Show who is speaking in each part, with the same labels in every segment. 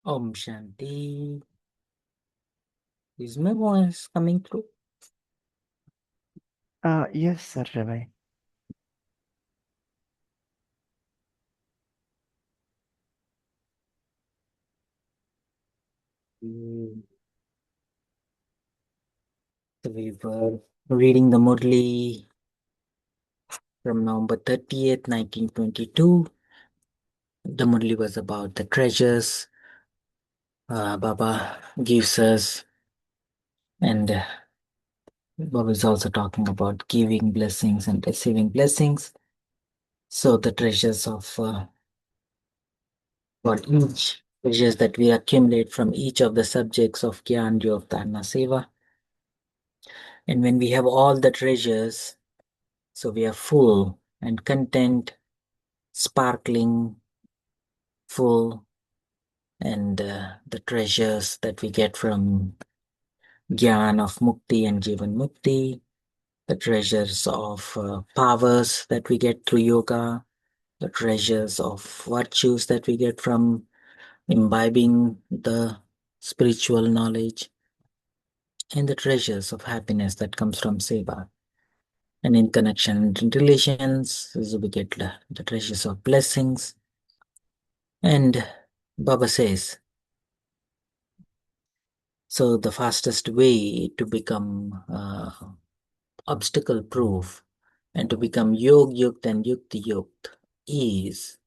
Speaker 1: Om Shanti. Is my voice coming through?
Speaker 2: Yes, Sarvai.
Speaker 1: Mm. So we were reading the Murli from November 30th, 1922. The Murli was about the treasures Baba gives us, and Baba is also talking about giving blessings and receiving blessings. So the treasures of for each treasures that we accumulate from each of the subjects of Gyan, Yoga, Dharana, Seva. And when we have all the treasures, so we are full and content, sparkling, full, and the treasures that we get from Gyan of Mukti and Jivan Mukti, the treasures of powers that we get through yoga, the treasures of virtues that we get from imbibing the spiritual knowledge, and the treasures of happiness that comes from seva. And in connection and relations, so we get the treasures of blessings. And Baba says, so the fastest way to become obstacle proof and to become yog yukt and yukti yukt is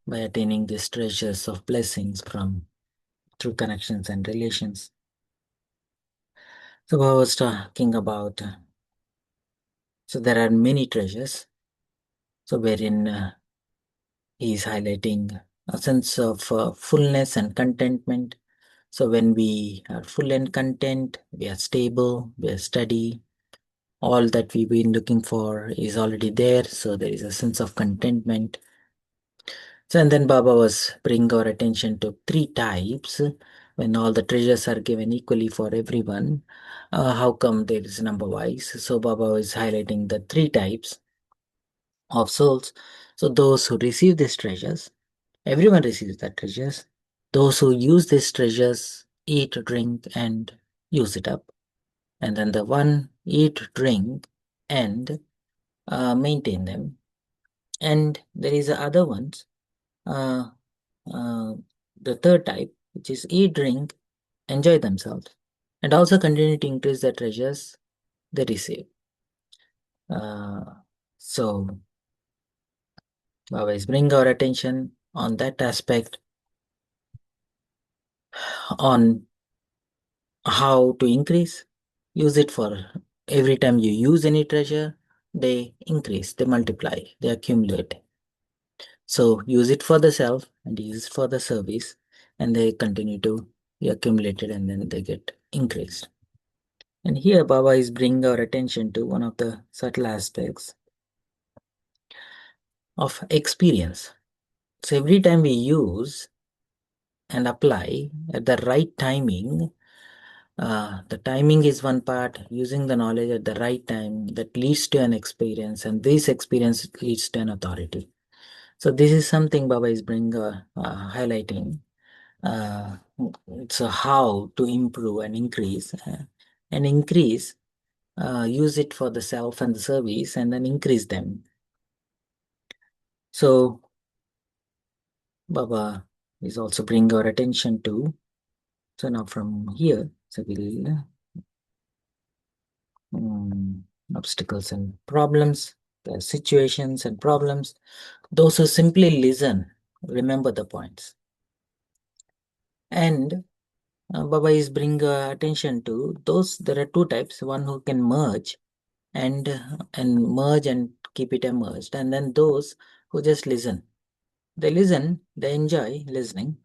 Speaker 1: by attaining these treasures of blessings from through connections and relations. So Baba was talking about, so there are many treasures. So wherein he is highlighting a sense of fullness and contentment. So when we are full and content, we are stable, we are steady, all that we've been looking for is already there. So there is a sense of contentment. So and then Baba was bringing our attention to three types. When all the treasures are given equally for everyone, how come there is number wise? So Baba was highlighting the three types of souls. So those who receive these treasures, everyone receives the treasures. Those who use these treasures eat, drink, and use it up. And then the one eat, drink, and maintain them. And there is the other ones, uh, uh, the third type, which is eat, drink, enjoy themselves, and also continue to increase the treasures they receive. Uh, so, always bring our attention on that aspect on how to increase. Use it for every time you use any treasure, they increase, they multiply, they accumulate. So use it for the self and use it for the service, and they continue to be accumulated and then they get increased. And here Baba is bringing our attention to one of the subtle aspects of experience. So every time we use and apply at the right timing, the timing is one part, using the knowledge at the right time that leads to an experience, and this experience leads to an authority. So this is something Baba is bringing, highlighting. It's how to improve and increase. Use it for the self and the service, and then increase them. So Baba is also bringing our attention to. So now from here, so we'll mm, obstacles and problems, the situations and problems. Those who simply listen, remember the points. And Baba is bring attention to those. There are two types: one who can merge and merge and keep it immersed, and then those who just listen. They listen, they enjoy listening,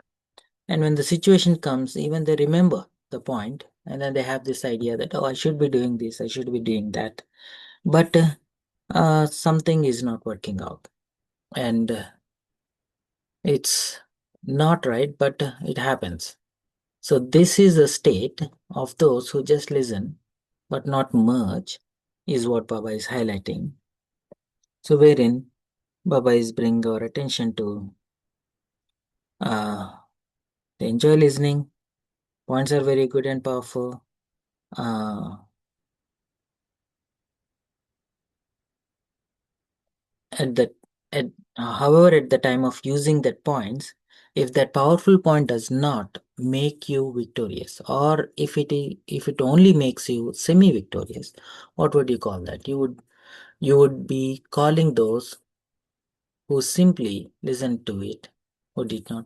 Speaker 1: and when the situation comes, even they remember the point, and then they have this idea that, oh, I should be doing this, I should be doing that, but something is not working out, and it's not right, but it happens. So this is a state of those who just listen but not merge, is what Baba is highlighting. So wherein Baba is bringing our attention to uh, They enjoy listening. Points are very good and powerful. Uh, at the at However, at the time of using that points, if that powerful point does not make you victorious, or if it only makes you semi victorious, what would you call that? You would be calling those who simply listen to it, who did not.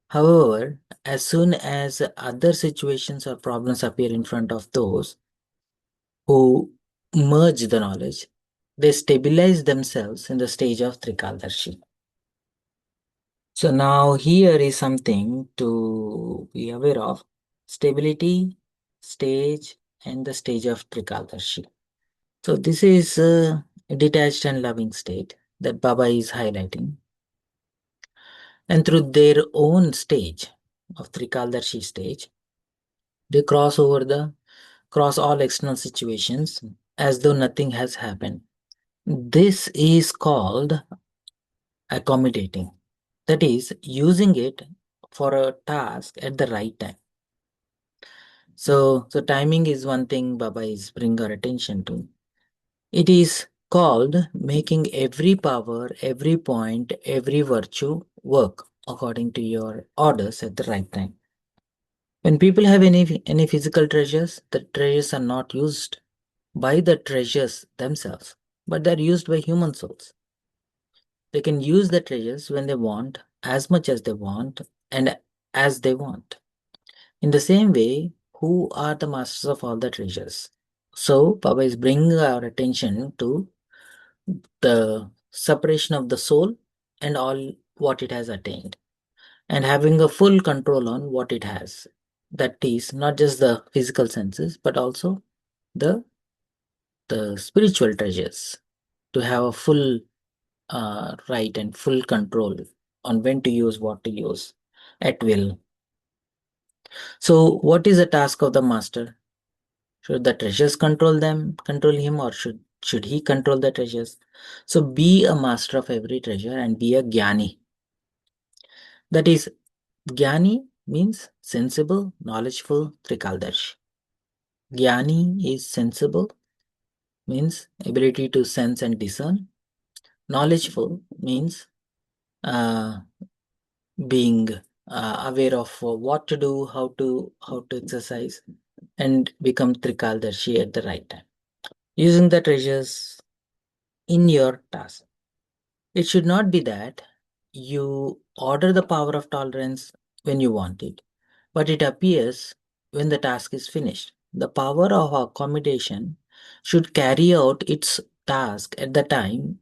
Speaker 1: However, as soon as other situations or problems appear in front of those who merge the knowledge, they stabilize themselves in the stage of Trikaldarshi. So now here is something to be aware of: stability, stage, and the stage of Trikaldarshi. So this is a detached and loving state that Baba is highlighting. And through their own stage of Trikaldarshi stage, they cross all external situations as though nothing has happened. This is called accommodating. That is, using it for a task at the right time. So timing is one thing Baba is bring our attention to. It is called making every power, every point, every virtue work according to your orders at the right time. When people have any physical treasures, the treasures are not used by the treasures themselves, but they're used by human souls. They can use the treasures when they want, as much as they want, and as they want. In the same way, who are the masters of all the treasures? So, Baba is bringing our attention to the separation of the soul and all what it has attained, and having a full control on what it has. That is not just the physical senses, but also the spiritual treasures, to have a full right and full control on when to use what to use at will. So, what is the task of the master? Should the treasures control him, or should he control the treasures? So, be a master of every treasure and be a jnani. That is, jnani means sensible, knowledgeful, trikaldarshi. Jnani is sensible, means ability to sense and discern. Knowledgeful means uh, being aware of what to do, how to exercise, and become trikaldarshi at the right time, using the treasures in your task. It should not be that you order the power of tolerance when you want it, but it appears when the task is finished. The power of accommodation should carry out its task at the time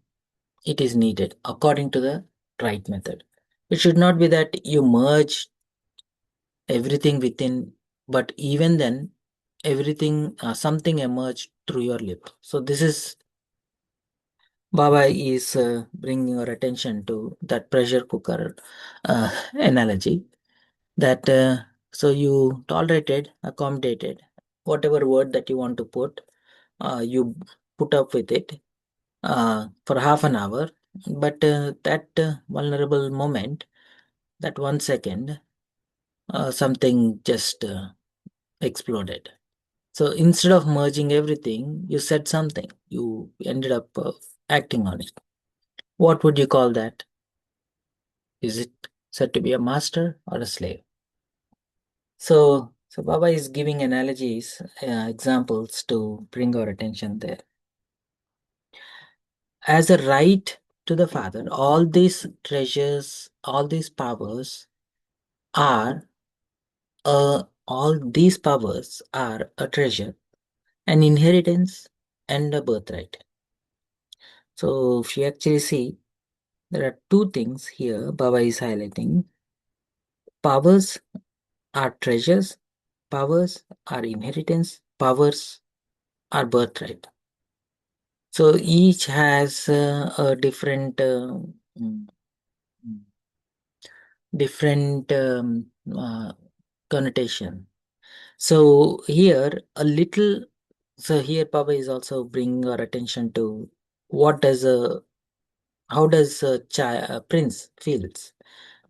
Speaker 1: it is needed according to the right method. It should not be that you merge everything within, but even then, everything, something emerged through your lip. So, this is Baba is bringing your attention to that pressure cooker analogy, that so you tolerated, accommodated, whatever word that you want to put, you put up with it for half an hour, but that vulnerable moment, that 1 second, something just exploded. So instead of merging everything, you said something, you ended up acting on it. What would you call that? Is it said to be a master or a slave? So Baba is giving analogies, examples to bring our attention there. As a right to the Father, all these treasures, all these powers are all these powers are a treasure, an inheritance, and a birthright. So if you actually see, there are two things here Baba is highlighting. Powers are treasures, powers are inheritance, powers are birthright. So each has a different mm, mm, different connotation. So here a little. So here Baba is also bringing our attention to what does a how does a prince feels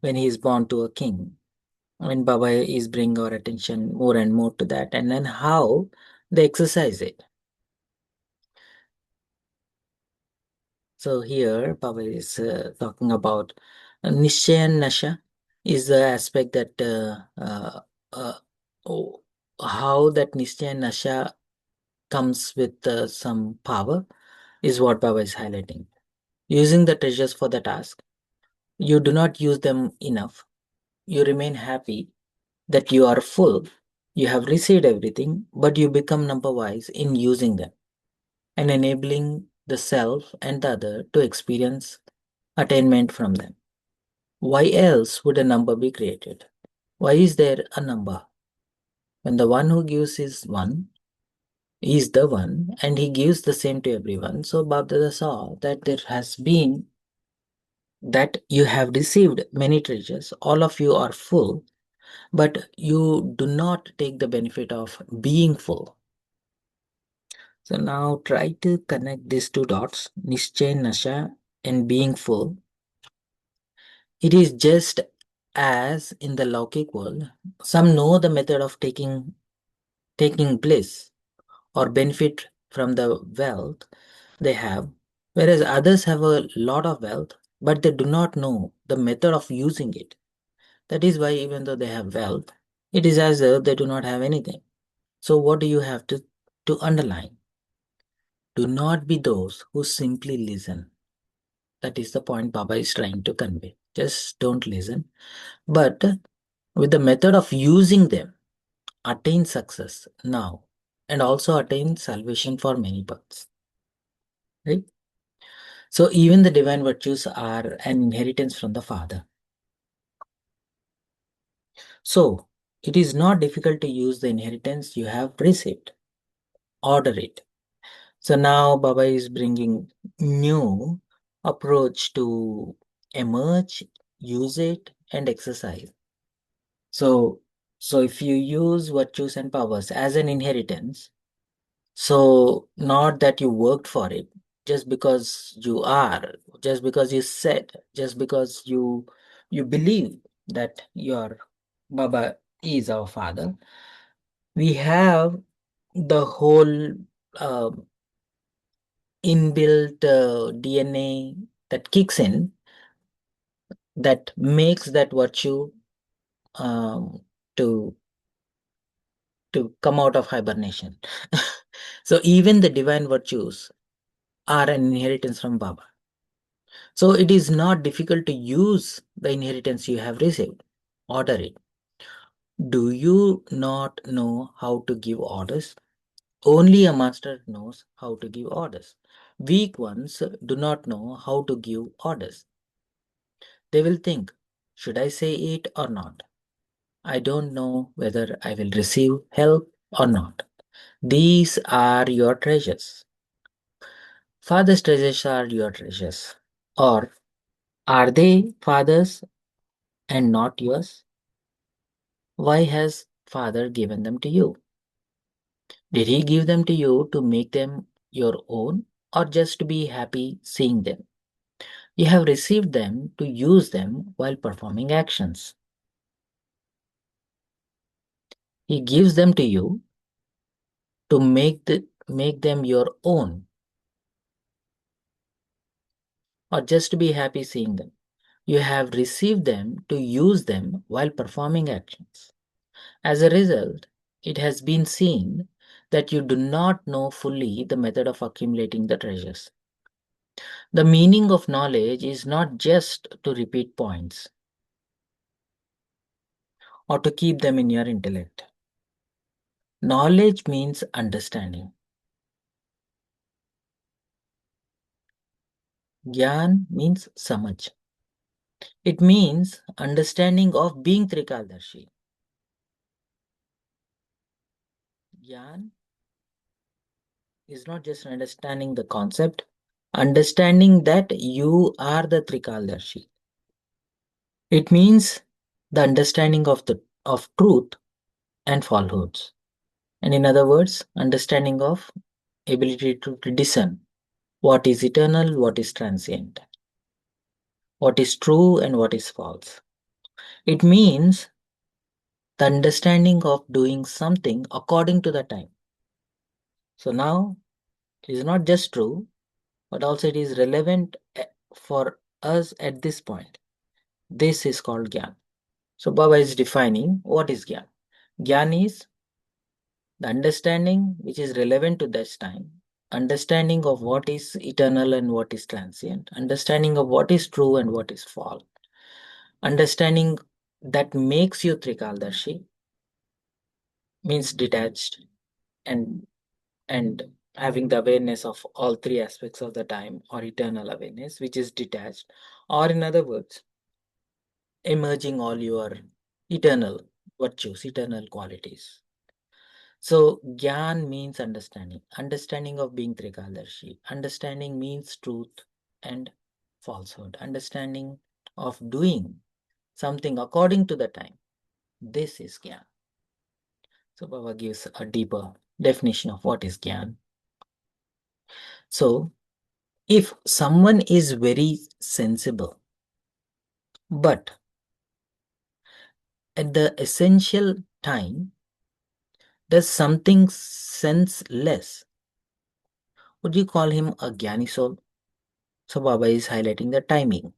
Speaker 1: when he is born to a king. when Baba is bringing our attention more and more to that, and then how they exercise it. So here Baba is talking about Nishya and Nasha is the aspect that oh, how that Nishya and Nasha comes with some power is what Baba is highlighting. Using the treasures for the task, you do not use them enough. You remain happy that you are full. You have received everything, but you become number wise in using them and enabling the self and the other to experience attainment from them. Why else would a number be created? Why is there a number? When the one who gives is one, is the one, and he gives the same to everyone. So Bapdada saw that there has been that you have received many treasures, all of you are full, but you do not take the benefit of being full. So now try to connect these two dots, Nischay, Nasha, and being full. It is just as in the Laukik world, some know the method of taking bliss or benefit from the wealth they have, whereas others have a lot of wealth, but they do not know the method of using it. That is why, even though they have wealth, it is as though they do not have anything. So, what do you have to underline? Do not be those who simply listen. That is the point Baba is trying to convey. Just don't listen. But with the method of using them, attain success now and also attain salvation for many paths. Right? So, even the divine virtues are an inheritance from the Father. So, it is not difficult to use the inheritance you have received. Order it. So now Baba is bringing new approach to emerge, use it, and exercise. So, so if you use virtues and powers as an inheritance, so not that you worked for it, just because you are, just because you said, just because you believe that your Baba is our father, we have the whole uh, inbuilt DNA that kicks in that makes that virtue um, to to come out of hibernation. So even the divine virtues are an inheritance from Baba. So it is not difficult to use the inheritance you have received. Order it. Do you not know how to give orders? Only a master knows how to give orders. Weak ones do not know how to give orders. They will think, should I say it or not? I don't know whether I will receive help or not. These are your treasures. Father's treasures are your treasures. Or are they father's and not yours? Why has father given them to you? Did he give them to you to make them your own or just to be happy seeing them? You have received them to use them while performing actions. He gives them to you to make them your own or just to be happy seeing them. You have received them to use them while performing actions. As a result, it has been seen that you do not know fully the method of accumulating the treasures. The meaning of knowledge is not just to repeat points or to keep them in your intellect. Knowledge means understanding. Gyan means samaj. It means understanding of being Trikaldarshi. Gyan is not just understanding the concept, understanding that you are the Trikaldarshi. It means the understanding of truth and falsehoods. And in other words, understanding of ability to discern what is eternal, what is transient, what is true and what is false. It means the understanding of doing something according to the time. So now it is not just true, but also it is relevant for us at this point. This is called Gyan. So Baba is defining what is Gyan. Gyan is the understanding which is relevant to this time, understanding of what is eternal and what is transient, understanding of what is true and what is false, understanding that makes you Trikaldarshi, means detached, and and having the awareness of all three aspects of the time, or eternal awareness which is detached, or in other words, emerging all your eternal virtues, eternal qualities. So Gyan means understanding. Understanding of being Trikaldarshi. Understanding means truth and falsehood. Understanding of doing something according to the time. This is Gyan. So Baba gives a deeper definition of what is Gyan. So if someone is very sensible, but at the essential time does something senseless, would you call him a Gyani soul? So Baba is highlighting the timing.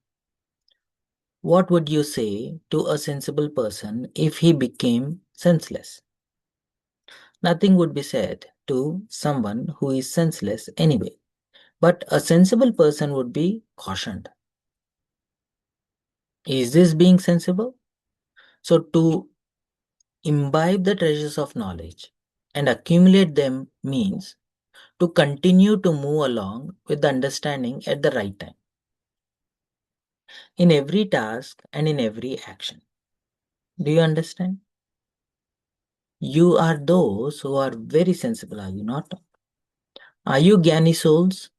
Speaker 1: What would you say to a sensible person if he became senseless? Nothing would be said to someone who is senseless anyway, but a sensible person would be cautioned. Is this being sensible? So, to imbibe the treasures of knowledge and accumulate them means to continue to move along with the understanding at the right time, in every task and in every action. Do you understand? You are those who are very sensible, are you not? Are you Gyani souls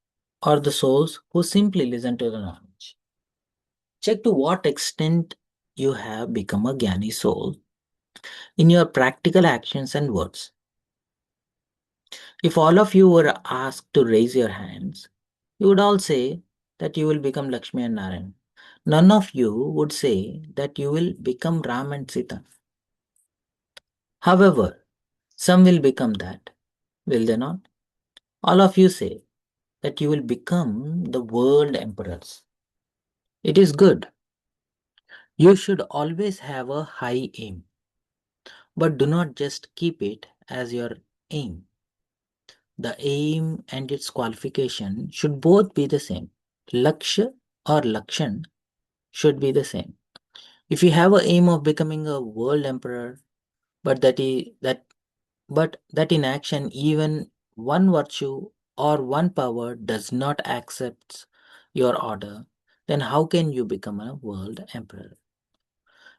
Speaker 1: or the souls who simply listen to the knowledge? Check to what extent you have become a Gyani soul in your practical actions and words. If all of you were asked to raise your hands, you would all say that you will become Lakshmi and Narayan. None of you would say that you will become Ram and Sita. However, some will become that, will they not? All of you say that you will become the world emperors. It is good. You should always have a high aim, but do not just keep it as your aim. The aim and its qualification should both be the same. Lakshya or Lakshan should be the same. If you have a aim of becoming a world emperor, but that in action even one virtue or one power does not accept your order, then how can you become a world emperor?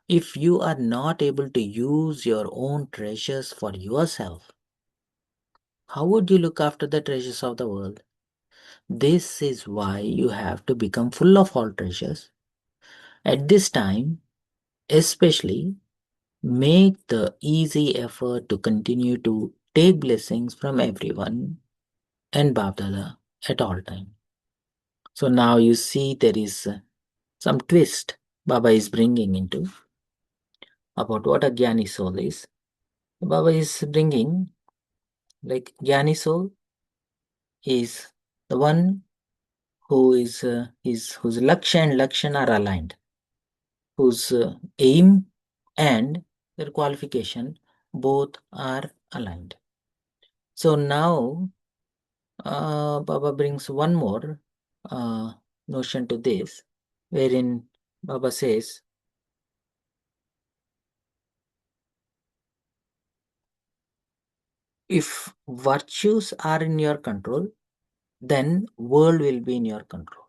Speaker 1: If you are not able to use your own treasures for yourself, how would you look after the treasures of the world? This is why you have to become full of all treasures. At this time, especially, make the easy effort to continue to take blessings from everyone and Bapdada at all time. So now you see there is some twist Baba is bringing into about what a Gyani soul is. Baba is bringing like Gyani soul is the one who is whose Lakshya and Lakshan are aligned, whose aim and their qualification both are aligned. So now Baba brings one more uh, notion to this, wherein Baba says, if virtues are in your control, then world will be in your control.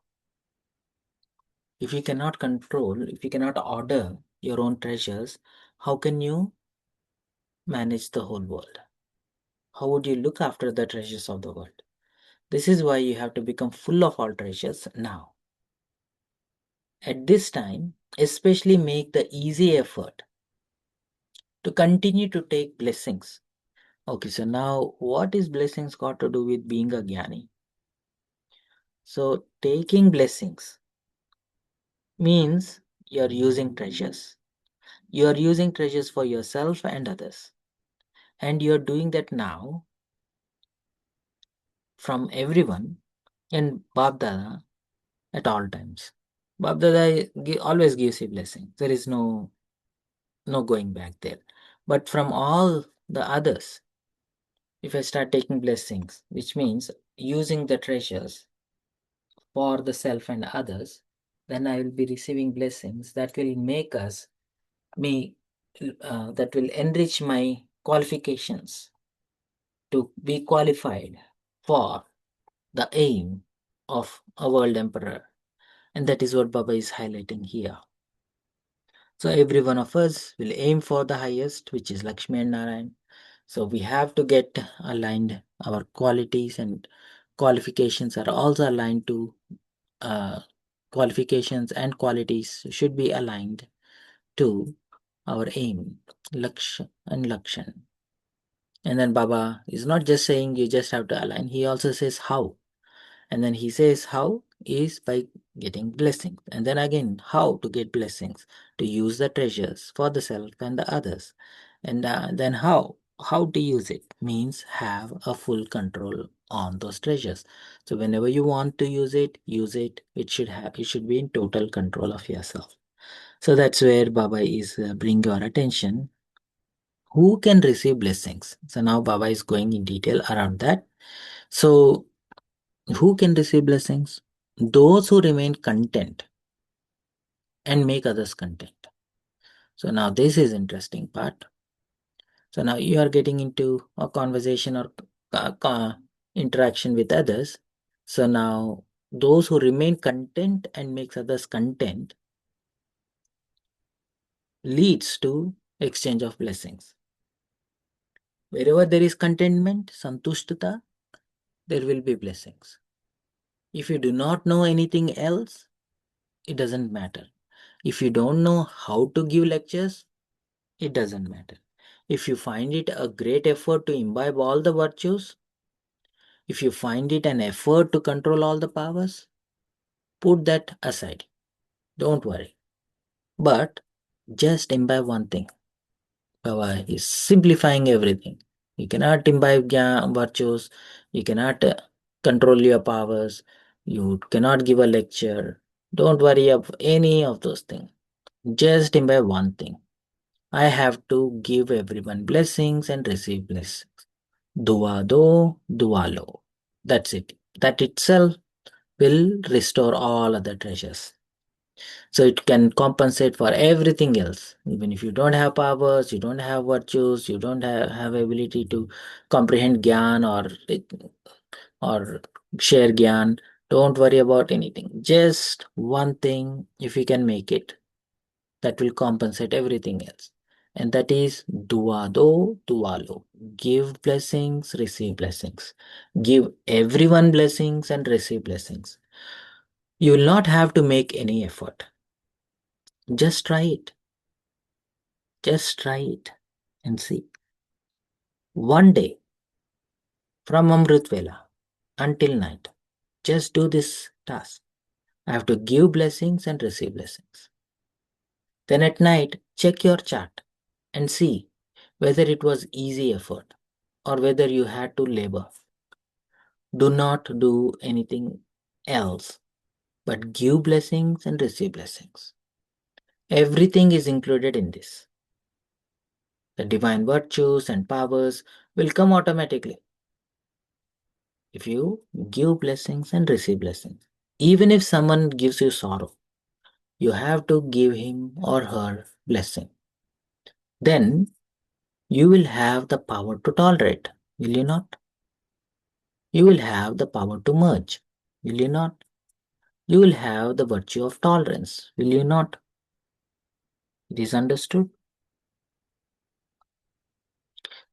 Speaker 1: If you cannot control, if you cannot order your own treasures, how can you manage the whole world? How would you look after the treasures of the world? This is why you have to become full of all treasures now. At this time, especially make the easy effort to continue to take blessings. Okay, so now what is blessings got to do with being a Jnani? So taking blessings means you're using treasures. You are using treasures for yourself and others. And you're doing that now from everyone and Bab Dada at all times. Bab Dada always gives you blessing. There is no going back there. But from all the others, if I start taking blessings, which means using the treasures for the self and others, then I will be receiving blessings that will make me, that will enrich my qualifications to be qualified for the aim of a world emperor. And that is what Baba is highlighting here. So every one of us will aim for the highest, which is Lakshmi and Narayan. So we have to get aligned. Our qualities and qualifications are also aligned to qualifications and qualities should be aligned to our aim, Laksh and Lakshan. And then Baba is not just saying you just have to align, he also says how. And then he says how is by getting blessings. And then again, how to get blessings, to use the treasures for the self and the others. And then how to use it means have a full control on those treasures. So whenever you want to use it, it should be in total control of yourself. So that's where Baba is bringing your attention. Who can receive blessings? So now Baba is going in detail around that. So who can receive blessings? Those who remain content and make others content. So now this is interesting part. So now you are getting into a conversation or interaction with others. So now those who remain content and makes others content leads to exchange of blessings. Wherever there is contentment, santushtata, there will be blessings. If you do not know anything else, it doesn't matter. If you don't know how to give lectures, it doesn't matter. If you find it a great effort to imbibe all the virtues, if you find it an effort to control all the powers, put that aside. Don't worry. But just imbibe one thing. Baba is simplifying everything. You cannot imbibe virtues. You cannot control your powers. You cannot give a lecture. Don't worry of any of those things. Just imbibe one thing. I have to give everyone blessings and receive blessings. Dua do, dua lo. That's it. That itself will restore all other treasures. So it can compensate for everything else. Even if you don't have powers, you don't have virtues, you don't have ability to comprehend gyan or share gyan, don't worry about anything. Just one thing, if you can make it, that will compensate everything else. And that is dua do, dua lo. Give blessings, receive blessings. Give everyone blessings and receive blessings. You will not have to make any effort. Just try it. Just try it and see. One day from Amrit Vela until night, just do this task. I have to give blessings and receive blessings. Then at night, check your chart and see whether it was easy effort or whether you had to labor. Do not do anything else but give blessings and receive blessings. Everything is included in this. The divine virtues and powers will come automatically if you give blessings and receive blessings. Even if someone gives you sorrow, you have to give him or her blessing. Then you will have the power to tolerate, will you not? You will have the power to merge, will you not? You will have the virtue of tolerance, will you not? It is understood.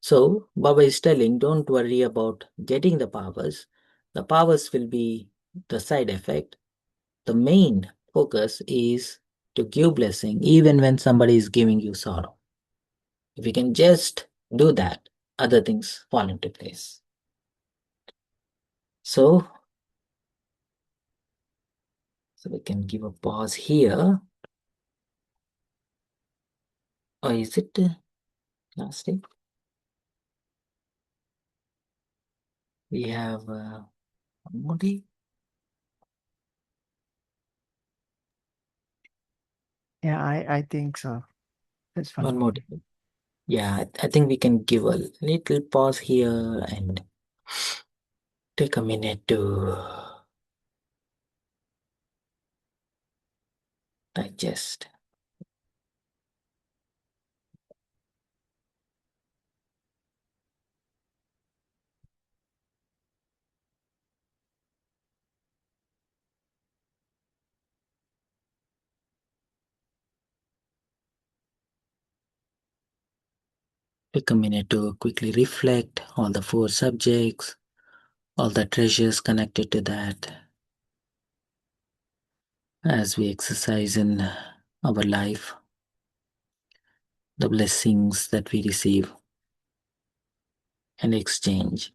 Speaker 1: So, Baba is telling, don't worry about getting the powers. The powers will be the side effect. The main focus is to give blessing even when somebody is giving you sorrow. If you can just do that, other things fall into place. So we can give a pause here. Or is it last day? We have one more day.
Speaker 2: Yeah, I think so. That's one
Speaker 1: One
Speaker 2: more
Speaker 1: more
Speaker 2: day.
Speaker 1: day. Yeah, I think we can give a little pause here and take a minute to digest. Take a minute to quickly reflect all the four subjects, all the treasures connected to that as we exercise in our life, the blessings that we receive and exchange.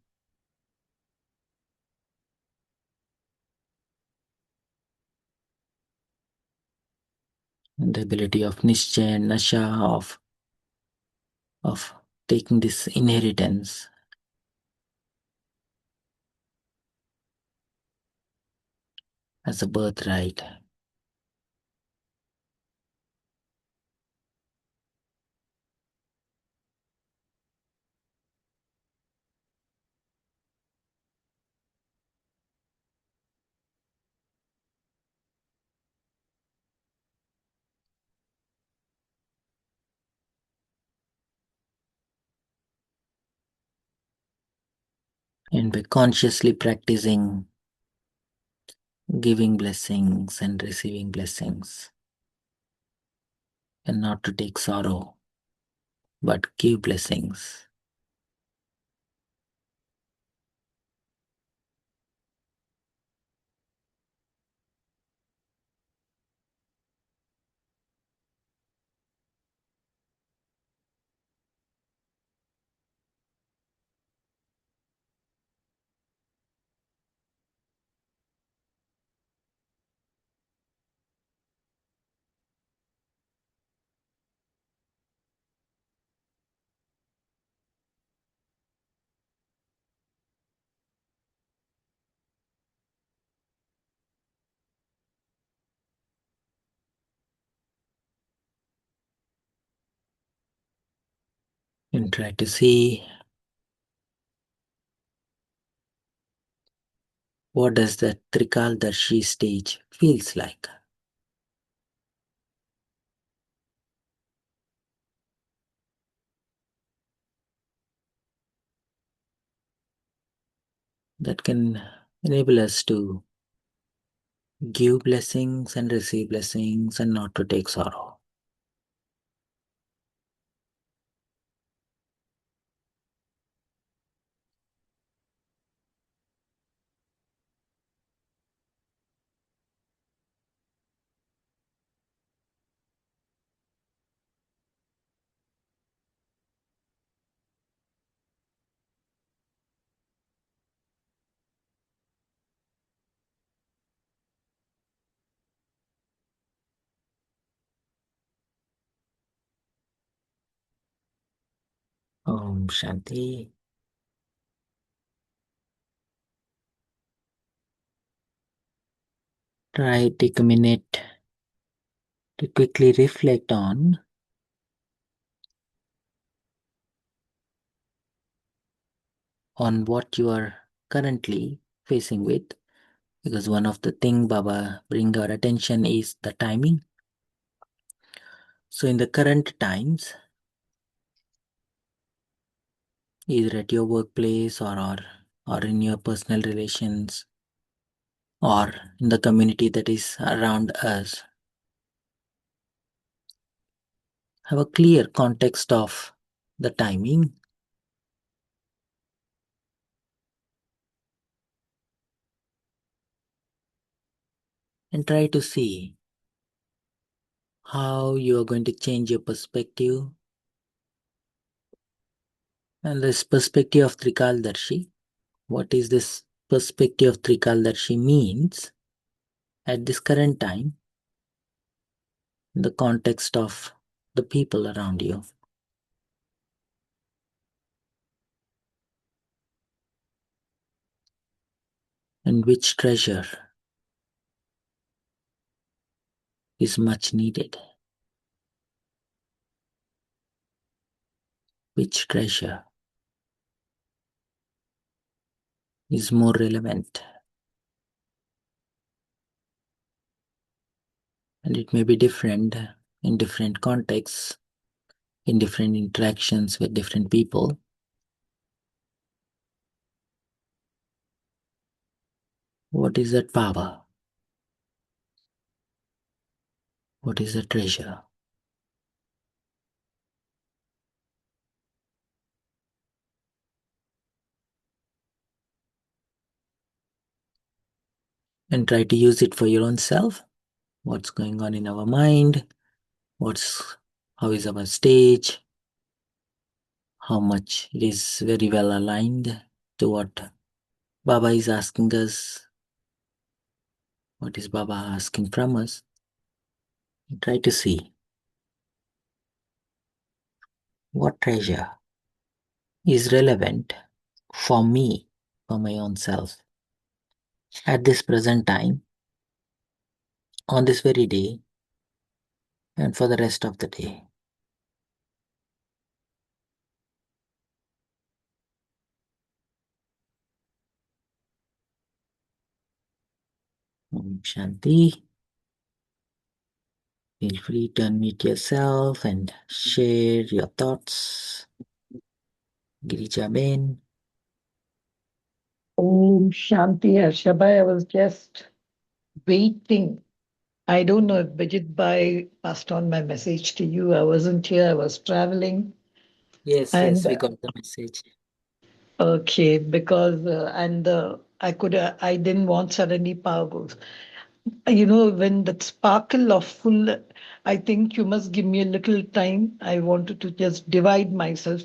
Speaker 1: And the ability of Nishchay and Nasha of taking this inheritance as a birthright. And by consciously practicing giving blessings and receiving blessings, and not to take sorrow, but give blessings. And try to see what does the Trikaldarshi stage feels like. That can enable us to give blessings and receive blessings and not to take sorrow. Om Shanti. Take a minute to quickly reflect on what you are currently facing with, because one of the thing Baba bring our attention is the timing. So in the current times, either at your workplace or in your personal relations or in the community that is around us, have a clear context of the timing and try to see how you are going to change your perspective. And this perspective of Trikaldarshi, what is this perspective of Trikaldarshi means at this current time, in the context of the people around you. And which treasure is much needed? Which treasure is more relevant? And it may be different in different contexts, in different interactions with different people. What is that power? What is the treasure? And try to use it for your own self. What's going on in our mind? How is our stage? How much it is very well aligned to what Baba is asking us. What is Baba asking from us? Try to see what treasure is relevant for me, for my own self, at this present time, on this very day, and for the rest of the day. Om Shanti. Feel free to unmute yourself and share your thoughts. Girija Ben.
Speaker 3: Om Shanti Harshabhai. I was just waiting. I don't know if Bijit Bhai passed on my message to you. I wasn't here. I was traveling.
Speaker 1: Yes,
Speaker 3: And
Speaker 1: we got the message.
Speaker 3: okay, because I didn't want suddenly power goes. When that sparkle of full, I think you must give me a little time. I wanted to just divide myself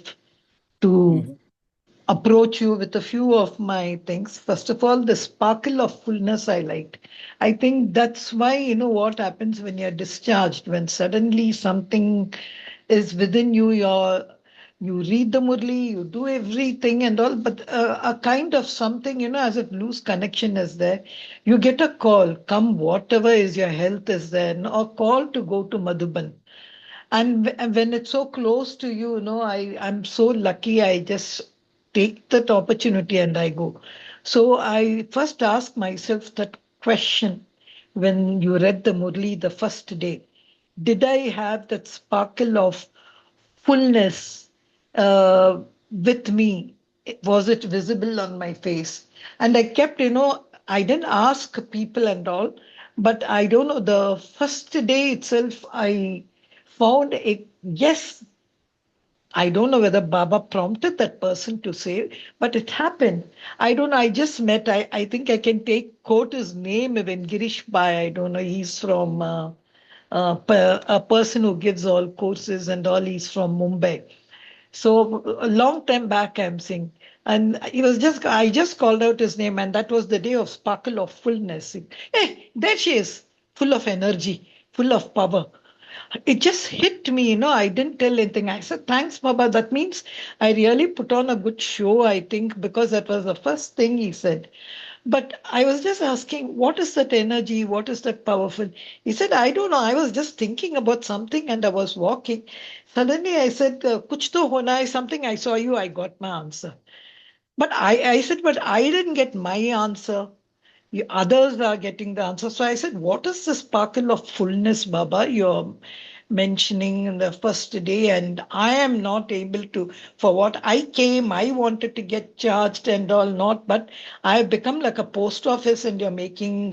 Speaker 3: to
Speaker 1: Mhm.
Speaker 3: approach you with a few of my things. First of all, the sparkle of fullness I liked. I think that's why, what happens when you're discharged, when suddenly something is within you, you read the Murli, you do everything and all, but a kind of something, as if loose connection is there. You get a call, come whatever is your health is there, or call to go to Madhuban. And when it's so close to you, I'm so lucky. I just take that opportunity and I go. So I first ask myself that question when you read the Murli the first day. Did I have that sparkle of fullness with me? Was it visible on my face? And I kept, I didn't ask people and all, but I don't know, the first day itself, I found a yes. I don't know whether Baba prompted that person to say, but it happened. I don't know. I just met, I think I can quote his name even Girish Bai. I don't know. He's from a person who gives all courses and all. He's from Mumbai. So a long time back, I'm saying, and I just called out his name, and that was the day of sparkle of fullness. Hey, there she is, full of energy, full of power. It just hit me, I didn't tell anything. I said, thanks, Baba. That means I really put on a good show, I think, because that was the first thing he said. But I was just asking, what is that energy? What is that powerful? He said, I don't know. I was just thinking about something and I was walking. Suddenly I said, Kuch to hona hai, something I saw you, I got my answer. But I said, but I didn't get my answer. Others are getting the answer. So I said, what is the sparkle of fullness, Baba, you're mentioning in the first day? And I am not able to, for what I came, I wanted to get charged and all not, but I have become like a post office and you're making,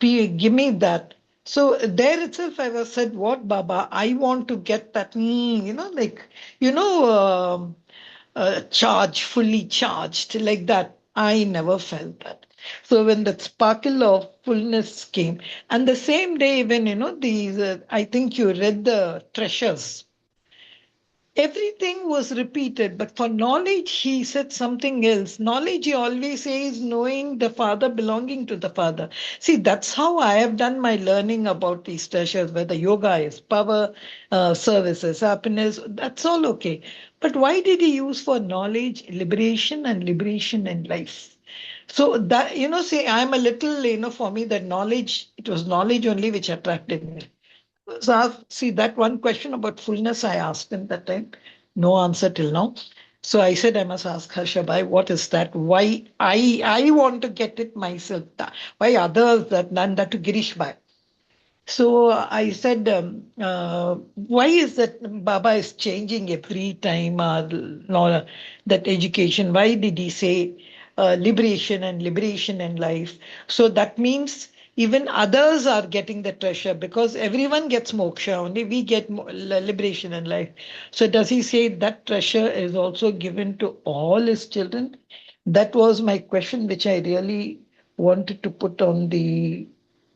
Speaker 3: give me that. So there itself, I was said, what, Baba? I want to get that, you know, fully charged like that. I never felt that. So when that sparkle of fullness came, and the same day when I think you read the treasures. everything was repeated, but for knowledge, he said something else. Knowledge, he always says, knowing the Father, belonging to the Father. See, that's how I have done my learning about these treasures, whether yoga is power, service is happiness, that's all okay. But why did he use for knowledge, liberation, and liberation in life? So that, say, I'm a little, for me, that knowledge, it was knowledge only which attracted me. So see that one question about fullness I asked him that time, no answer till now. So I said I must ask Harshabai, what is that? Why I want to get it myself? Why others that none that to Girish Bhai? So I said, why is that Baba is changing every time that education? Why did he say liberation and life? So that means even others are getting the treasure because everyone gets moksha, only we get liberation and life. So does he say that treasure is also given to all his children? That was my question, which I really wanted to put on the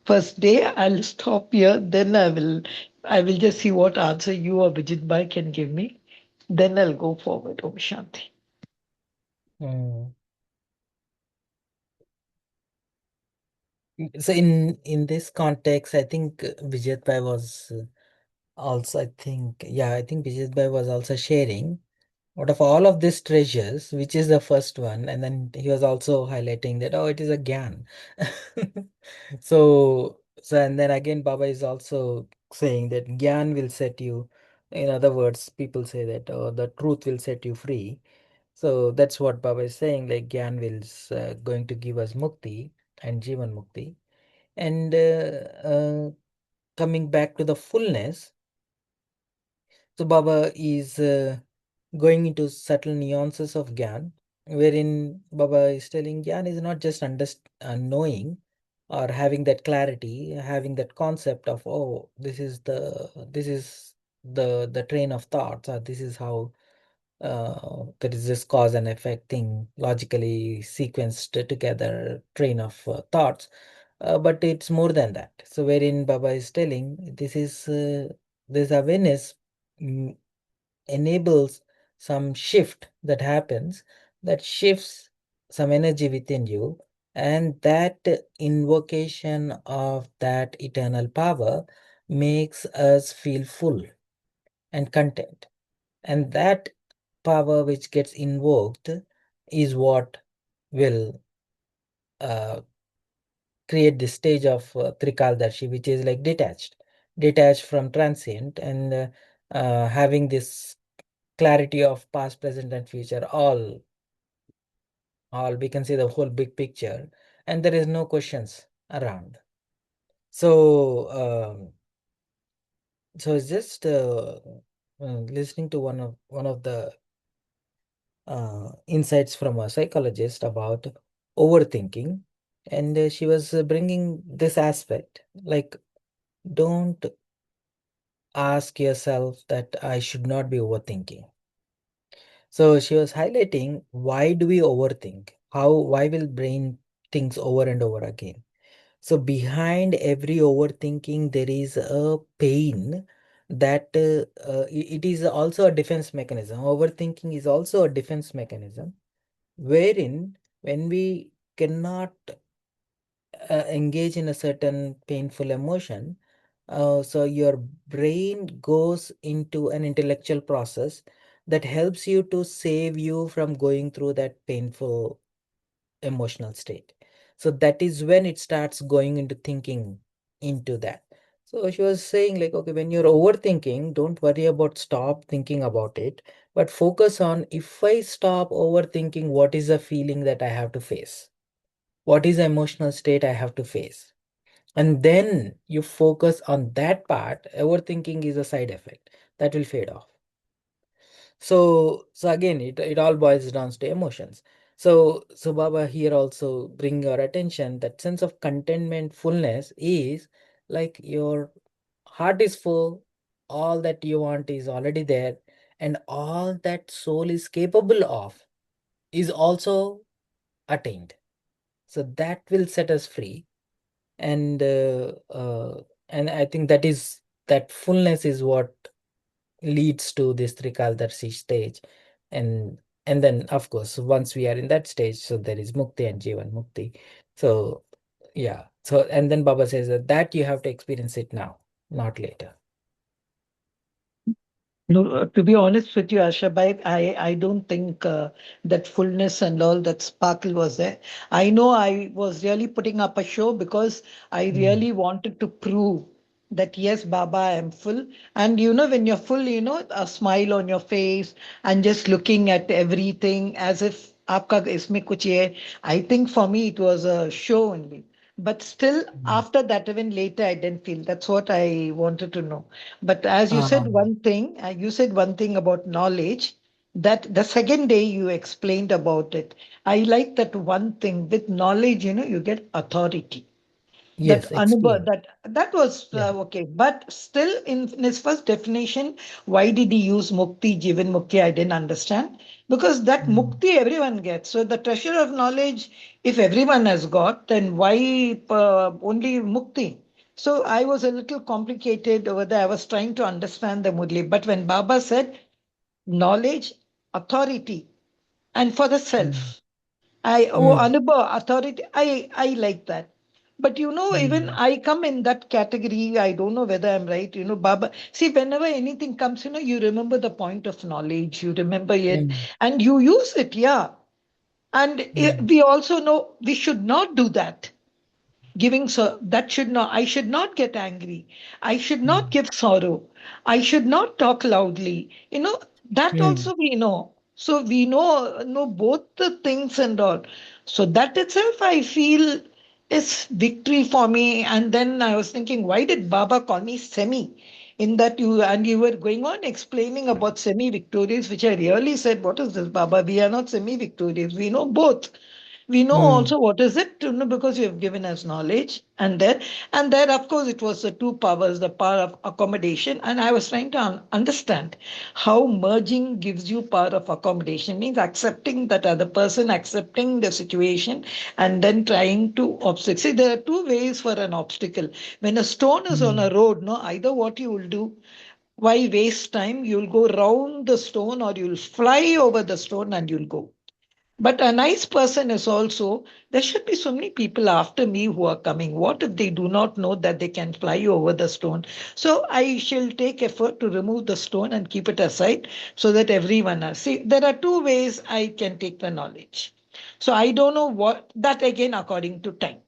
Speaker 3: first day. I'll stop here. Then I will just see what answer you or Vijit Bhai can give me. Then I'll go forward. Om Shanti.
Speaker 1: Mm. So in this context, I think Vijay Bhai was also, I think Vijay Bhai was also sharing out of all of these treasures, which is the first one, and then he was also highlighting that, oh, it is a Gyan. So and then again, Baba is also saying that Gyan will set you. In other words, people say that, oh, the truth will set you free. So that's what Baba is saying. Like Gyan will going to give us mukti and Jivan mukti, and coming back to the fullness. So Baba is going into subtle nuances of Gyan, wherein Baba is telling Gyan is not just knowing or having that clarity, having that concept of, oh, this is the train of thoughts, or this is how there is this cause and effect thing logically sequenced together train of thoughts. But it's more than that. So wherein Baba is telling this awareness mm, enables some shift that happens, that shifts some energy within you, and that invocation of that eternal power makes us feel full and content. And that power which gets invoked is what will uh, create this stage of Trikaldarshi, which is like detached from transient, and having this clarity of past, present, and future, all we can see the whole big picture, and there is no questions around. So it's just listening to one of the insights from a psychologist about overthinking, and she was bringing this aspect, like, don't ask yourself that I should not be overthinking. So she was highlighting, why do we overthink? Why will brain thinks over and over again? So behind every overthinking, there is a pain that it is also a defense mechanism. Overthinking is also a defense mechanism, wherein when we cannot engage in a certain painful emotion, so your brain goes into an intellectual process that helps you to save you from going through that painful emotional state. So that is when it starts going into thinking into that. So she was saying, like, okay, when you're overthinking, don't worry about stop thinking about it, but focus on, if I stop overthinking, what is the feeling that I have to face? What is the emotional state I have to face? And then you focus on that part. Overthinking is a side effect that will fade off. So again, it all boils down to emotions. So Baba here also bring your attention that sense of contentment, fullness is like your heart is full, all that you want is already there, and all that soul is capable of is also attained. So that will set us free. And I think that fullness is what leads to this Trikaldarshi stage. And then of course once we are in that stage, so there is Mukti and Jivan Mukti. So yeah. So and then Baba says that you have to experience it now, not later.
Speaker 3: No, to be honest with you, Ashabai, I don't think that fullness and all that sparkle was there. I know I was really putting up a show because I
Speaker 1: Mm.
Speaker 3: really wanted to prove that yes, Baba, I am full. And when you're full, a smile on your face and just looking at everything as if aapka isme kuch ye hai. I think for me it was a show only. But still,
Speaker 1: Mm.
Speaker 3: after that, even later, I didn't feel. That's what I wanted to know. But as
Speaker 1: Um,
Speaker 3: you said one thing about knowledge, that the second day you explained about it. I like that one thing with knowledge, you get authority. That
Speaker 1: yes,
Speaker 3: Anubha,
Speaker 1: experience.
Speaker 3: that was
Speaker 1: Yeah.
Speaker 3: okay. But still, in his first definition, why did he use mukti, jivan mukti? I didn't understand. Because that
Speaker 1: Mm.
Speaker 3: mukti everyone gets. So the treasure of knowledge, if everyone has got, then why only mukti? So I was a little complicated over there. I was trying to understand the Murli. But when Baba said knowledge, authority, and for the
Speaker 1: Mm.
Speaker 3: self.
Speaker 1: Mm.
Speaker 3: Anubhav, authority, I like that. But even
Speaker 1: Mm.
Speaker 3: I come in that category. I don't know whether I'm right. Baba. See, whenever anything comes, you remember the point of knowledge, you remember it,
Speaker 1: Mm.
Speaker 3: and you use it, yeah. And
Speaker 1: Mm.
Speaker 3: we also know we should not do that. Giving so that should not, I should not get angry. I should not
Speaker 1: Mm.
Speaker 3: give sorrow. I should not talk loudly. That
Speaker 1: Mm.
Speaker 3: also we know. So we know both the things and all. So that itself I feel is victory for me. And then I was thinking, why did Baba call me semi? In that you were going on explaining about semi-victorious, which I really said, what is this, Baba? We are not semi-victorious. We know both. We know
Speaker 1: Mm.
Speaker 3: also what is it, because you have given us knowledge. And there, of course, it was the two powers, the power of accommodation. And I was trying to understand how merging gives you power of accommodation, means accepting that other person, accepting the situation, and then trying to obstacle. See, there are two ways for an obstacle. When a stone is on a
Speaker 1: Mm.
Speaker 3: road, no, either what you will do, why waste time? You'll go round the stone or you'll fly over the stone and you'll go. But a nice person is also, there should be so many people after me who are coming. What if they do not know that they can fly over the stone? So I shall take effort to remove the stone and keep it aside so that everyone has. See, there are two ways I can take the knowledge. So I don't know what, that again according to time.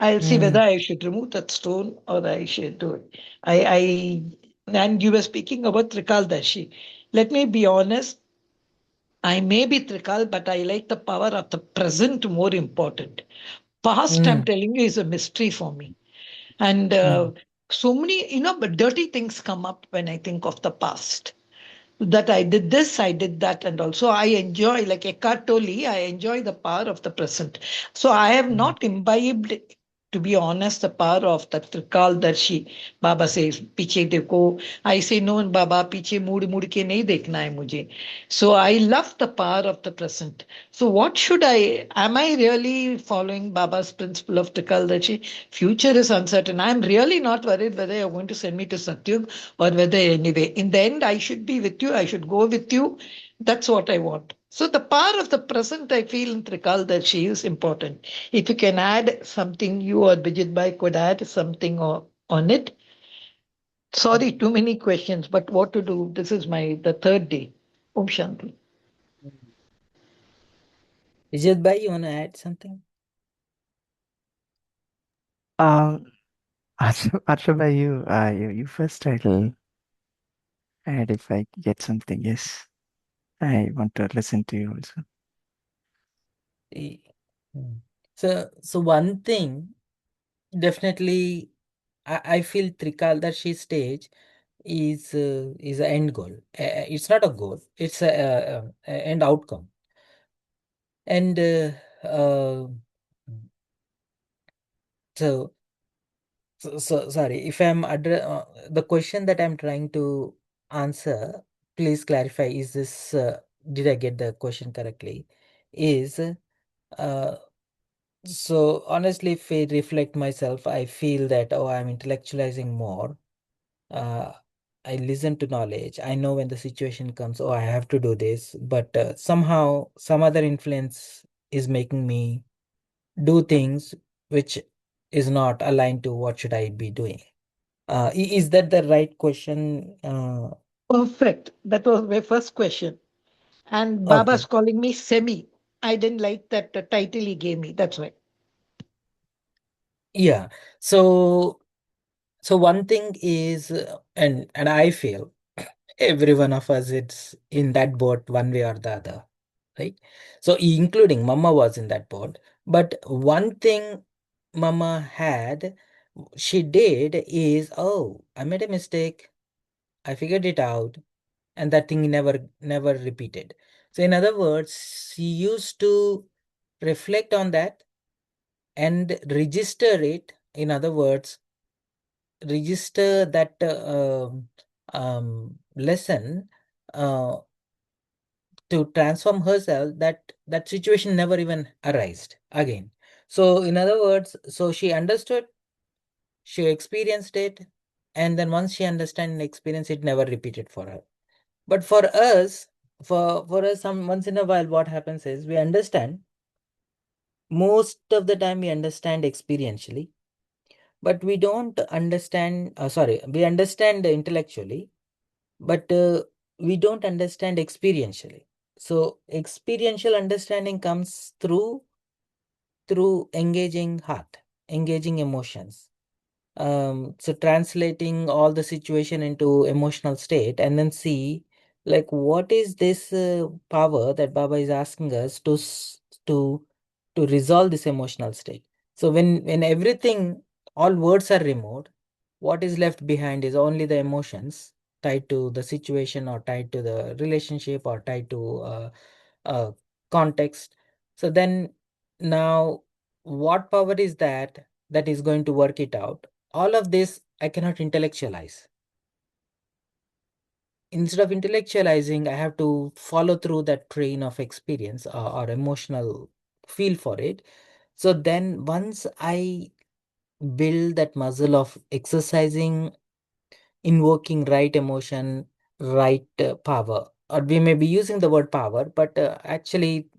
Speaker 3: I'll see whether
Speaker 1: Mm.
Speaker 3: I should remove that stone or I should do it. And you were speaking about Trikaldashi. Let me be honest, I may be Trikal, but I like the power of the present more important. Past, I'm
Speaker 1: Mm.
Speaker 3: telling you, is a mystery for me. And
Speaker 1: Mm.
Speaker 3: so many, but dirty things come up when I think of the past. That I did this, I did that, and also I enjoy, like Eckhart Tolle, I enjoy the power of the present. So I have
Speaker 1: Mm.
Speaker 3: not imbibed, to be honest, the power of that Trikal Darshi. Baba says, "Piche dekho." I say, no, Baba, piche mood ke nahi dekhna hai mujhe. So I love the power of the present. So what should am I really following Baba's principle of Trikal Darshi? Future is uncertain. I'm really not worried whether you're going to send me to Satyug or whether anyway. In the end, I should be with you. I should go with you. That's what I want. So the power of the present, I feel in Trikal Darshi is important. If you can add something, you or Bijit Bhai could add something on it. Sorry, too many questions, but what to do? This is the third day. Om Shanti.
Speaker 1: Mm. Vijay Bhai, you want to add something?
Speaker 2: Um, Arsha, you first title, and if I get something, yes, I want to listen to you also.
Speaker 1: E- Mm. So one thing definitely, I feel Trikaldarshi stage is an end goal. It's not a goal. It's a end outcome. And so, sorry if the question that I'm trying to answer. Please clarify. Is this did I get the question correctly? Is uh, so honestly, if I reflect myself, I feel that I'm intellectualizing more. Uh, I listen to knowledge. I know when the situation comes, oh, I have to do this, but somehow some other influence is making me do things which is not aligned to what should I be doing. Is that the right question?
Speaker 3: Perfect. That was my first question. And
Speaker 1: Okay.
Speaker 3: Baba's calling me Semi. I didn't like that title he gave me. That's why.
Speaker 1: Yeah. So one thing is, and I feel every one of us it's in that boat one way or the other, right? So including Mama was in that boat. But one thing Mama had, she did is, oh, I made a mistake. I figured it out, and that thing never repeated. So in other words, she used to reflect on that and register it. In other words, register that lesson uh, to transform herself, that that situation never even arised again. So in other words, so she understood, she experienced it, and then once she understand and experience it, never repeated for her. But for us, for us, some once in a while what happens is we understand, most of the time we understand experientially, but we don't understand, sorry, we understand intellectually, but we don't understand experientially. So experiential understanding comes through engaging heart, engaging emotions. So translating all the situation into emotional state, and then see like what is this power that Baba is asking us to resolve this emotional state. So when everything, all words are removed, what is left behind is only the emotions tied to the situation, or tied to the relationship, or tied to uh, context. So then now, what power is that that is going to work it out? All of this I cannot intellectualize. Instead of intellectualizing, I have to follow through that train of experience, or emotional feel for it. So then once I build that muscle of exercising, invoking right emotion, right power, or we may be using the word power, but actually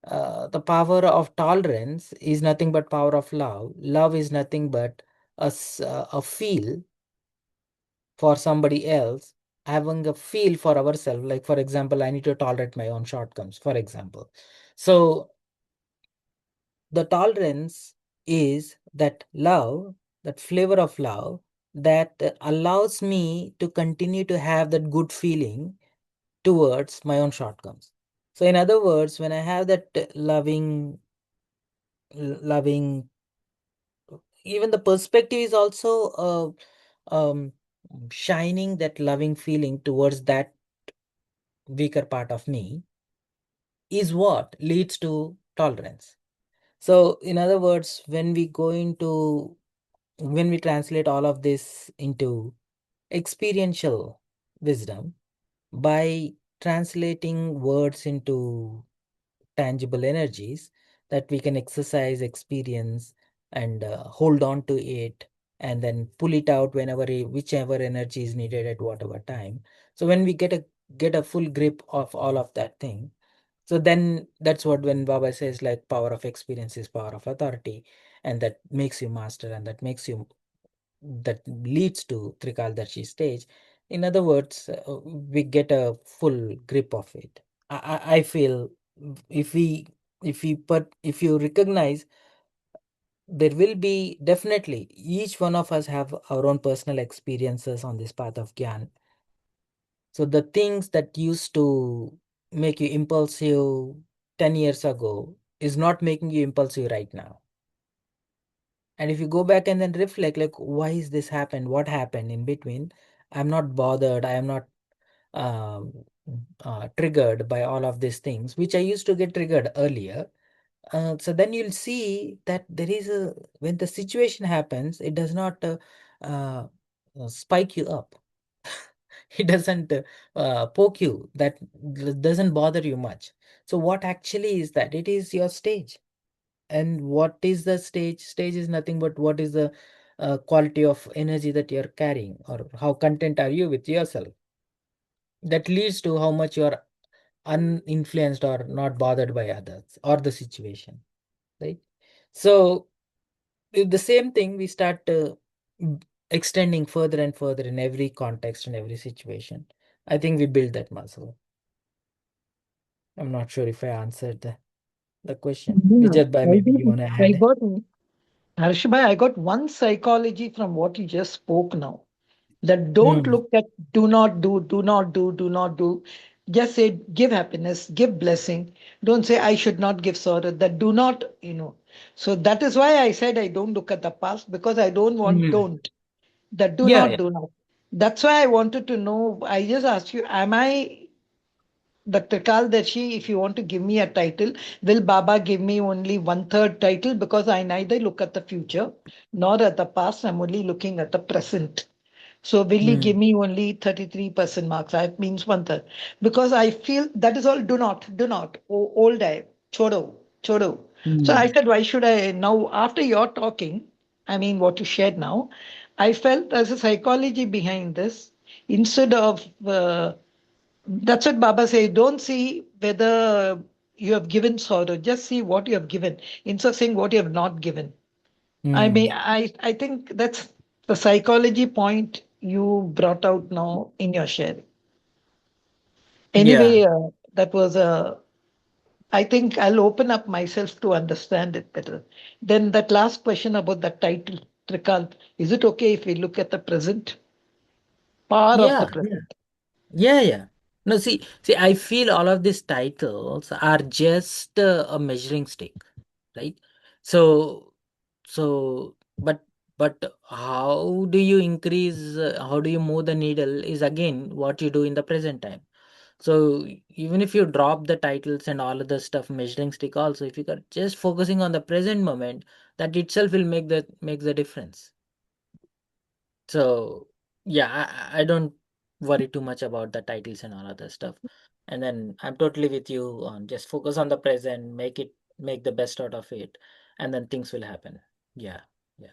Speaker 1: the power of tolerance is nothing but power of love. Love is nothing but a feel for somebody else, having a feel for ourselves. Like, for example, I need to tolerate my own shortcomings, for example. So the tolerance is that love, that flavor of love that allows me to continue to have that good feeling towards my own shortcomings. So, in other words, when I have that loving, even the perspective is also shining that loving feeling towards that weaker part of me, is what leads to tolerance. So in other words, when we translate all of this into experiential wisdom, by translating words into tangible energies that we can exercise, experience, and hold on to it, and then pull it out whenever whichever energy is needed at whatever time. So when we get a full grip of all of that thing, so then that's what, when Baba says like power of experience is power of authority, and that makes you master, and that leads to Trikaldarshi stage. In other words, we get a full grip of it. I feel if we if you recognize, there will be definitely, each one of us have our own personal experiences on this path of Gyan. So the things that used to make you impulsive 10 years ago is not making you impulsive right now. And if you go back and then reflect, like, why is this happened? What happened in between? I'm not bothered. I am not um, triggered by all of these things, which I used to get triggered earlier. So then you'll see that there is when the situation happens, it does not uh, spike you up. It doesn't poke you. That doesn't bother you much. So what actually is that? It is your stage. And what is the stage? Stage is nothing but what is the quality of energy that you're carrying, or how content are you with yourself. That leads to how much you're uninfluenced or not bothered by others or the situation, right? So with the same thing we start extending further and further in every context and every situation. I think we build that muscle. I'm not sure if I answered the question.
Speaker 3: Yeah,
Speaker 1: Vijay bhai,
Speaker 3: I
Speaker 1: maybe you
Speaker 3: think
Speaker 1: want to
Speaker 3: I
Speaker 1: add?
Speaker 3: got Harshbhai, I got one psychology from what you just spoke now. That don't
Speaker 1: Hmm.
Speaker 3: look at do not do, do not do, do not do. Just say give happiness, give blessing. Don't say I should not give sorrow. That do not. So that is why I said I don't look at the past because I don't want
Speaker 1: Hmm.
Speaker 3: don't. That do
Speaker 1: Yeah,
Speaker 3: not
Speaker 1: yeah.
Speaker 3: do not. That's why I wanted to know. I just asked you, am I Dr. Kaldarshi, if you want to give me a title, will Baba give me only one third title? Because I neither look at the future nor at the past. I'm only looking at the present. So will he
Speaker 1: Hmm.
Speaker 3: give me only 33% marks? That means one third. Because I feel that is all do not, do not. Old I, chodo, chodo. So I
Speaker 1: Hmm.
Speaker 3: said, why should I now, after your talking, I mean, what you shared now, I felt there's a psychology behind this. Instead of that's what Baba says. Don't see whether you have given sorrow. Just see what you have given instead of saying what you have not given. I
Speaker 1: Hmm.
Speaker 3: mean, I think that's the psychology point you brought out now in your share.
Speaker 1: Yeah.
Speaker 3: Anyway, that was a. I think I'll open up myself to understand it better. Then that last question about the title, Trikal, is it okay if we look at the present, power of the
Speaker 1: Yeah. Yeah.
Speaker 3: present?
Speaker 1: Yeah, yeah. No, see, I feel all of these titles are just a measuring stick, right? So, but how do you increase, how do you move the needle is again what you do in the present time. So even if you drop the titles and all of the stuff, measuring stick also, if you are just focusing on the present moment, that itself will make the difference. So yeah, I don't worry too much about the titles and all other stuff. And then I'm totally with you on just focus on the present, make the best out of it, and then things will happen. Yeah, yeah.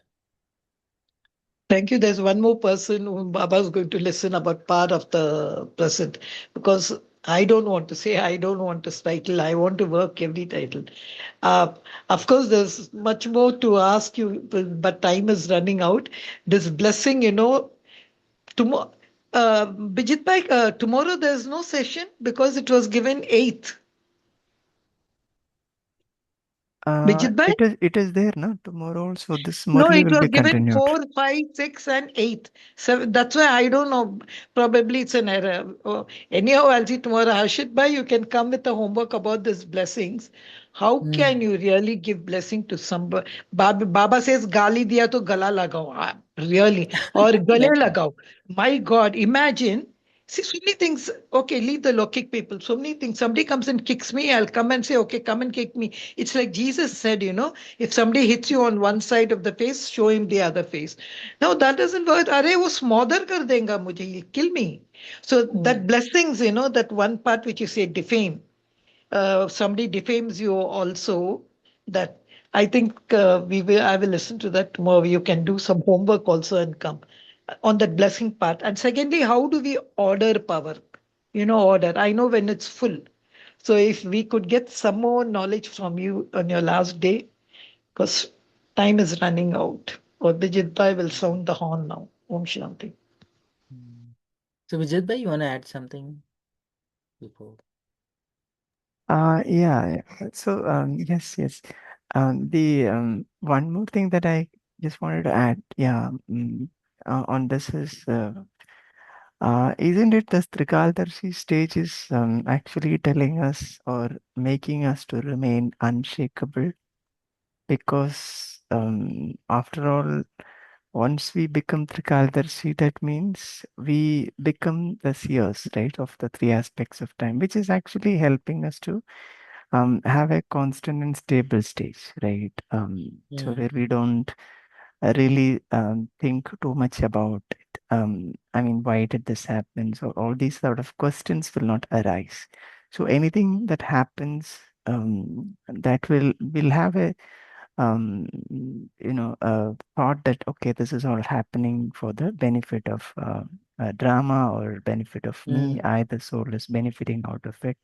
Speaker 3: Thank you. There's one more person whom Baba is going to listen about part of the present because I don't want to say I don't want this title. I want to work every title. Uh, of course, there's much more to ask you, but time is running out. This blessing, tomorrow, Bijit Bhai, tomorrow there's no session because it was given 8th. Bijit Bhai?
Speaker 2: It is there, no? Tomorrow also this
Speaker 3: No,
Speaker 2: Murli
Speaker 3: it
Speaker 2: will
Speaker 3: was
Speaker 2: be
Speaker 3: given
Speaker 2: continued.
Speaker 3: 4, 5, 6, and 8. So that's why I don't know. Probably it's an error. Oh, anyhow, I'll see tomorrow. Harshit Bhai, you can come with the homework about these blessings. How can
Speaker 1: Mm.
Speaker 3: you really give blessing to somebody? Baba says, Gali diya to gala lagao. Really. Or gale
Speaker 1: Like,
Speaker 3: lagao. My God, imagine. See, so many things. Okay, leave the Lokik people. So many things. Somebody comes and kicks me, I'll come and say, okay, come and kick me. It's like Jesus said, if somebody hits you on one side of the face, show him the other face. No, that doesn't work. Arey, wo smother kar denga mujhe. He'll kill me. So that
Speaker 1: mm.
Speaker 3: blessings, that one part which you say defame. Somebody defames you also. That I think I will listen to that tomorrow. You can do some homework also and come on that blessing part. And secondly, how do we order power? Order. I know when it's full. So if we could get some more knowledge from you on your last day, because time is running out. Or Bijit Bhai will sound the horn now. Om Shanti.
Speaker 1: Mm. So Vijay bhai, you want to add something before?
Speaker 2: Yeah. So, yes, yes. The one more thing that I just wanted to add, yeah, on this is, isn't it the Trikaldarshi stage is actually telling us or making us to remain unshakable? Because after all, once we become Trikaldarshi, that means we become the seers, right, of the three aspects of time, which is actually helping us to have a constant and stable stage, right? So
Speaker 1: Mm.
Speaker 2: where we don't really think too much about it. I mean, why did this happen? So all these sort of questions will not arise. So anything that happens, that will have a thought that, okay, this is all happening for the benefit of drama or benefit of me.
Speaker 1: Mm,
Speaker 2: I, the soul, is benefiting out of it,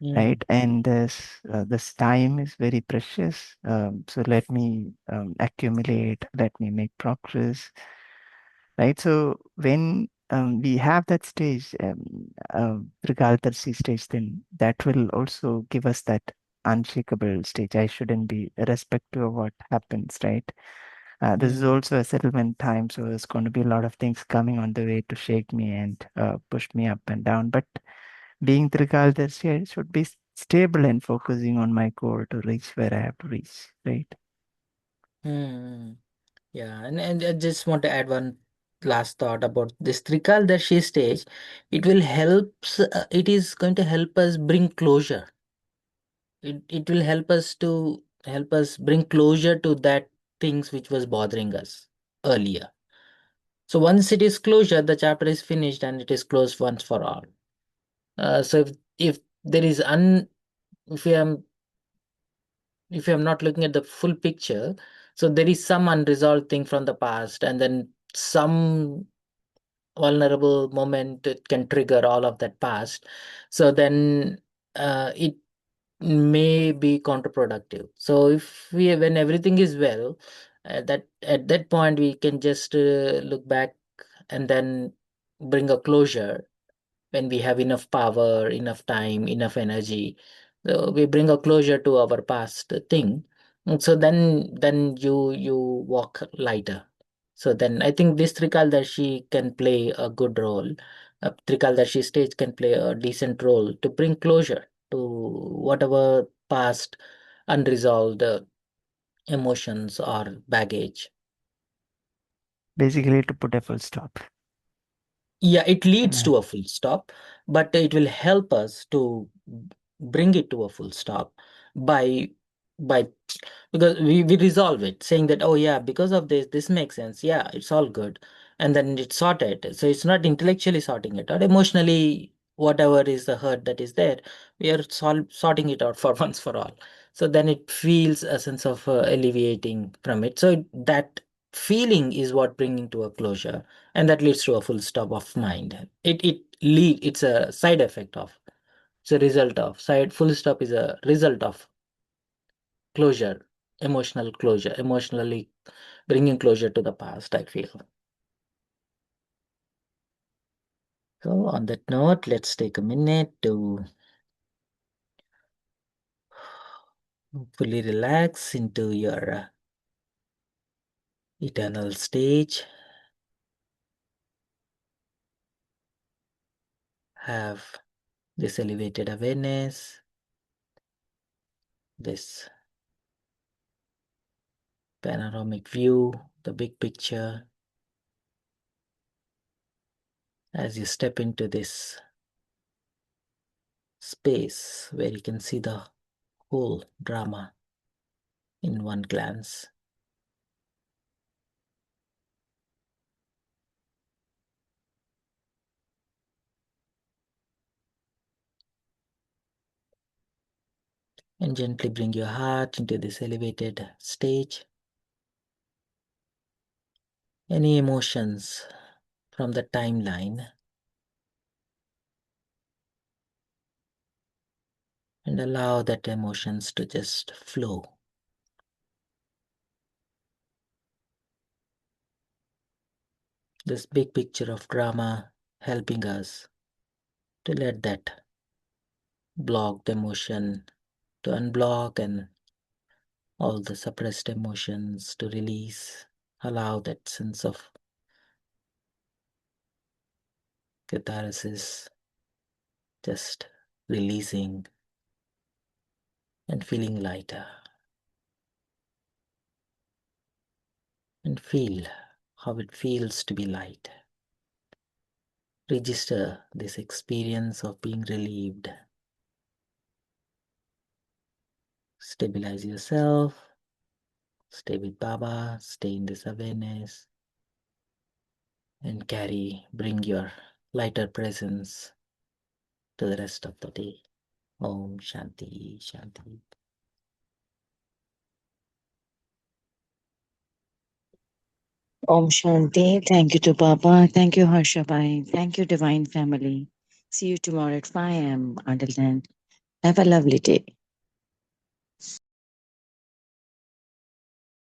Speaker 1: mm,
Speaker 2: right? And this time is very precious. So let me accumulate, let me make progress, right? So when we have that stage, Trigaldarshi stage, then that will also give us that unshakable stage. I shouldn't be irrespective of what happens, right? This is
Speaker 1: mm,
Speaker 2: also a settlement time, so there's going to be a lot of things coming on the way to shake me and push me up and down. But being Trigaldarshi, I should be stable and focusing on my goal to reach where I have to reach, right?
Speaker 1: mm. Yeah, and I just want to add one last thought about this Trikaldarshi stage. It is going to help us bring closure. It will help us bring closure to that things which was bothering us earlier. So once it is closure, the chapter is finished and it is closed once for all. So if there is un if you am if you're not looking at the full picture, so there is some unresolved thing from the past, and then some vulnerable moment it can trigger all of that past. So then it may be counterproductive. So if we when everything is well, that at that point we can just look back and then bring a closure when we have enough power, enough time, enough energy. So we bring a closure to our past thing. And so then you walk lighter. So then I think this Trikaldarshi can play a good role. A Trikaldarshi stage can play a decent role to bring closure to whatever past unresolved emotions or baggage.
Speaker 2: Basically, to put a full stop.
Speaker 1: Yeah, it leads
Speaker 2: Right.
Speaker 1: to a full stop, but it will help us to bring it to a full stop by by because we resolve it, saying that, oh yeah, because of this makes sense. Yeah, it's all good. And then it's sorted. So it's not intellectually sorting it out. Emotionally, whatever is the hurt that is there, we are sorting it out for once for all. So then it feels a sense of alleviating from it. So that feeling is what bringing to a closure, and that leads to a full stop of mind. It's a side effect of, it's a result of, side full stop is a result of closure, emotional closure, emotionally bringing closure to the past, I feel. So on that note, let's take a minute to fully relax into your eternal stage. Have this elevated awareness, this panoramic view, the big picture. As you step into this space where you can see the whole drama in one glance. And gently bring your heart into this elevated stage. Any emotions from the timeline, and allow that emotions to just flow. This big picture of drama helping us to let that blocked emotion to unblock, and all the suppressed emotions to release. Allow that sense of catharsis, just releasing and feeling lighter. And feel how it feels to be light. Register this experience of being relieved. Stabilize yourself. Stay with Baba. Stay in this awareness. And bring your lighter presence to the rest of the day. Om Shanti Shanti.
Speaker 4: Om Shanti. Thank you to Baba. Thank you, Harsha Bhai. Thank you, Divine Family. See you tomorrow at 5 a.m. Until then, have a lovely day.